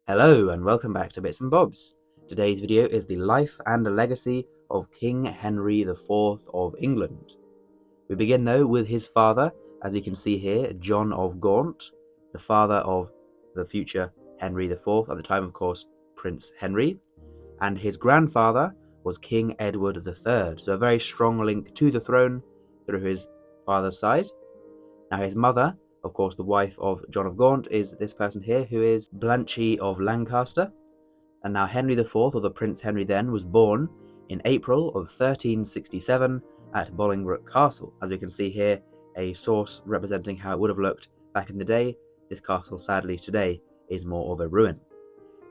Hello and welcome back to Bits and Bobs. Today's video is the life and legacy of King Henry IV of England. We begin though with his father, as you can see here, John of Gaunt, the father of the future Henry IV, at the time of course Prince Henry, and his grandfather was King Edward III, so a very strong link to the throne through his father's side. Now his mother, of course the wife of John of Gaunt, is this person here, who is Blanche of Lancaster. And now Henry IV, or the Prince Henry then, was born in April of 1367 at Bolingbroke Castle. As you can see here, a source representing how it would have looked back in the day. This castle, sadly today, is more of a ruin.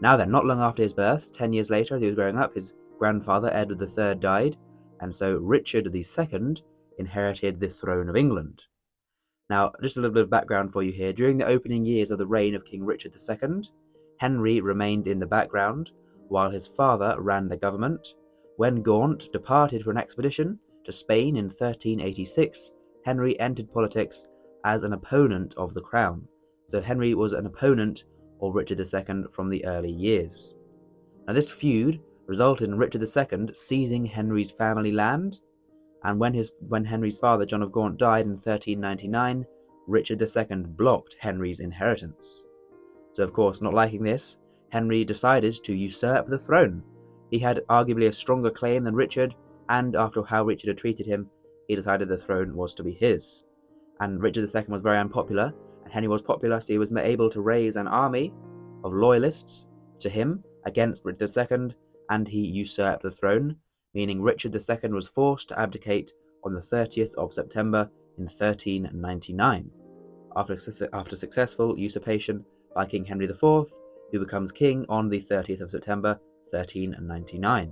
Now then, not long after his birth, 10 years later as he was growing up, his grandfather Edward III died, and so Richard II inherited the throne of England. Now, just a little bit of background for you here. During the opening years of the reign of King Richard II, Henry remained in the background while his father ran the government. When Gaunt departed for an expedition to Spain in 1386, Henry entered politics as an opponent of the crown. So Henry was an opponent of Richard II from the early years. Now this feud resulted in Richard II seizing Henry's family land, and when Henry's father John of Gaunt died in 1399, Richard II blocked Henry's inheritance. So of course, not liking this, Henry decided to usurp the throne. He had arguably a stronger claim than Richard, and after how Richard had treated him, he decided the throne was to be his. And Richard II was very unpopular, and Henry was popular, so he was able to raise an army of loyalists to him against Richard II, and he usurped the throne, meaning Richard II was forced to abdicate on the 30th of September in 1399. After successful usurpation by King Henry IV, who becomes king on the 30th of September 1399.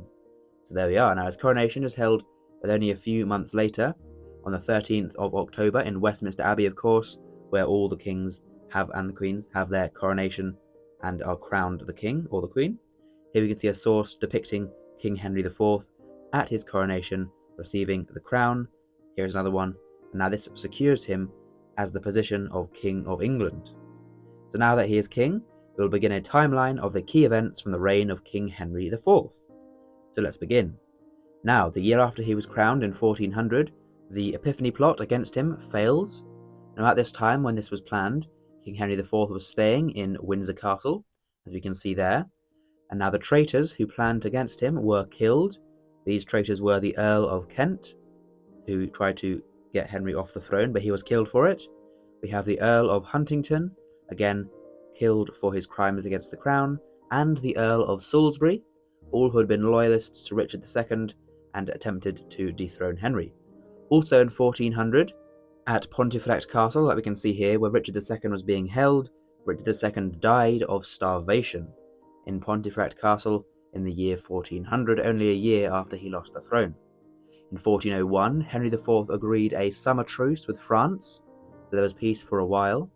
So there we are. Now his coronation is held only a few months later, on the 13th of October in Westminster Abbey, of course, where all the kings and the queens have their coronation and are crowned the king or the queen. Here we can see a source depicting King Henry IV at his coronation receiving the crown. Here's another one, and now this secures him as the position of King of England. So now that he is king, we will begin a timeline of the key events from the reign of King Henry IV. So let's begin. Now, the year after he was crowned in 1400, the Epiphany plot against him fails. Now at this time, when this was planned, King Henry IV was staying in Windsor Castle, as we can see there. And now the traitors who planned against him were killed. These traitors were the Earl of Kent, who tried to get Henry off the throne, but he was killed for it. We have the Earl of Huntingdon, again killed for his crimes against the crown, and the Earl of Salisbury, all who had been loyalists to Richard II and attempted to dethrone Henry. Also in 1400, at Pontefract Castle, that we can see here, where Richard II was being held, Richard II died of starvation in Pontefract Castle in the year 1400, only a year after he lost the throne. In 1401, Henry IV agreed a summer truce with France, so there was peace for a while.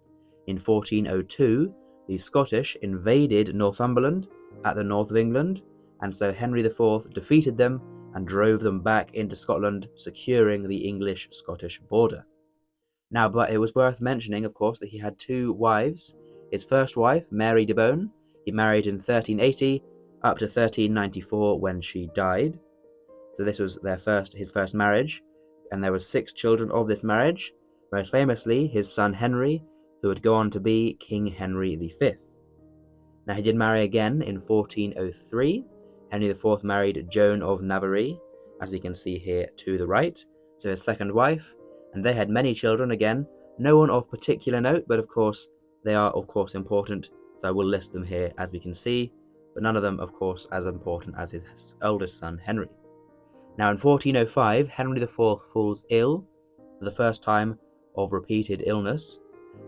In 1402, the Scottish invaded Northumberland at the north of England, and so Henry IV defeated them and drove them back into Scotland, securing the English-Scottish border. Now, but it was worth mentioning, of course, that he had two wives. His first wife, Mary de Bohun, he married in 1380 up to 1394 when she died. So this was his first marriage, and there were 6 children of this marriage, most famously his son Henry, who would go on to be King Henry V. Now he did marry again in 1403. Henry IV married Joan of Navarre, as you can see here to the right, so his second wife, and they had many children again, no one of particular note, but of course they are of course important, so I will list them here as we can see, but none of them of course as important as his eldest son Henry. Now in 1405, Henry IV falls ill for the first time of repeated illness,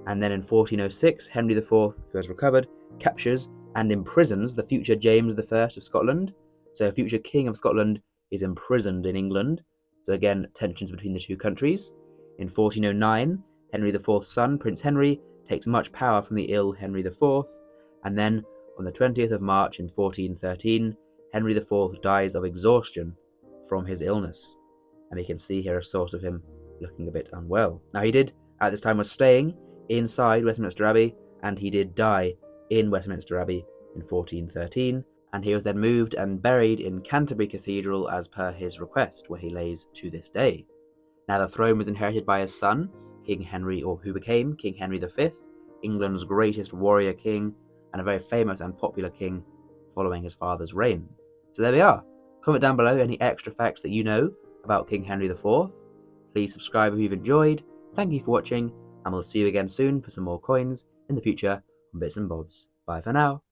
and then in 1406, Henry IV, who has recovered, captures and imprisons the future James I of Scotland. So a future king of Scotland is imprisoned in England. So again, tensions between the two countries. In 1409, Henry IV's son, Prince Henry, takes much power from the ill Henry IV, and then on the 20th of March in 1413, Henry IV dies of exhaustion from his illness. And you can see here a source of him looking a bit unwell. Now he did, at this time, was staying inside Westminster Abbey, and he did die in Westminster Abbey in 1413, and he was then moved and buried in Canterbury Cathedral as per his request, where he lays to this day. Now the throne was inherited by his son, King Henry, or who became King Henry V, England's greatest warrior king, and a very famous and popular king following his father's reign. So there we are. Comment down below any extra facts that you know about King Henry IV. Please subscribe if you've enjoyed. Thank you for watching, and we'll see you again soon for some more coins in the future on Bits and Bobs. Bye for now.